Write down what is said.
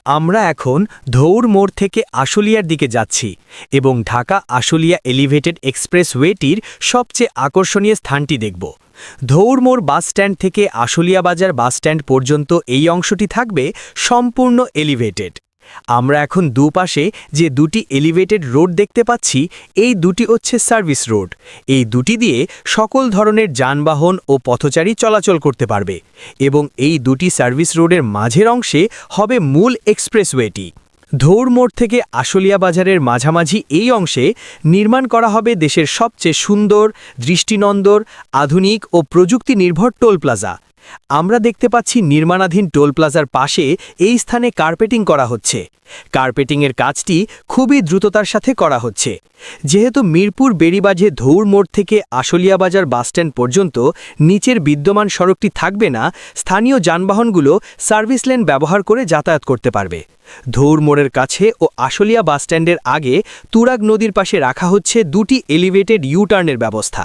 আমরা এখন ধৌর মোড় থেকে আশুলিয়ার দিকে যাচ্ছি এবং ঢাকা আশুলিয়া এলিভেটেড এক্সপ্রেসওয়েটির সবচেয়ে আকর্ষণীয় স্থানটি দেখব। ধৌর মোড় বাস স্ট্যান্ড থেকে আশুলিয়া বাজার বাস স্ট্যান্ড পর্যন্ত এই অংশটি থাকবে সম্পূর্ণ এলিভেটেড। আমরা এখন দুপাশে যে দুটি এলিভেটেড রোড দেখতে পাচ্ছি, এই দুটি হচ্ছে সার্ভিস রোড। এই দুটি দিয়ে সকল ধরনের যানবাহন ও পথচারী চলাচল করতে পারবে এবং এই দুটি সার্ভিস রোডের মাঝের অংশে হবে মূল এক্সপ্রেসওয়েটি। ধৌর মোড় থেকে আশুলিয়া বাজারের মাঝামাঝি এই অংশে নির্মাণ করা হবে দেশের সবচেয়ে সুন্দর, দৃষ্টিনন্দন, আধুনিক ও প্রযুক্তি নির্ভর টোল প্লাজা। আমরা দেখতে পাচ্ছি নির্মাণাধীন টোল প্লাজার পাশে এই স্থানে কার্পেটিং করা হচ্ছে। কার্পেটিংয়ের কাজটি খুবই দ্রুততার সাথে করা হচ্ছে। যেহেতু মিরপুর বেড়িবাঁধে ধৌর মোড় থেকে আশুলিয়া বাজার বাসস্ট্যান্ড পর্যন্ত নিচের বিদ্যমান সড়কটি থাকবে না, স্থানীয় যানবাহনগুলো সার্ভিস লেন ব্যবহার করে যাতায়াত করতে পারবে। ধৌর মোড়ের কাছে ও আশুলিয়া বাসস্ট্যান্ডের আগে তুরাগ নদীর পাশে রাখা হচ্ছে দুটি এলিভেটেড ইউ টার্নের ব্যবস্থা।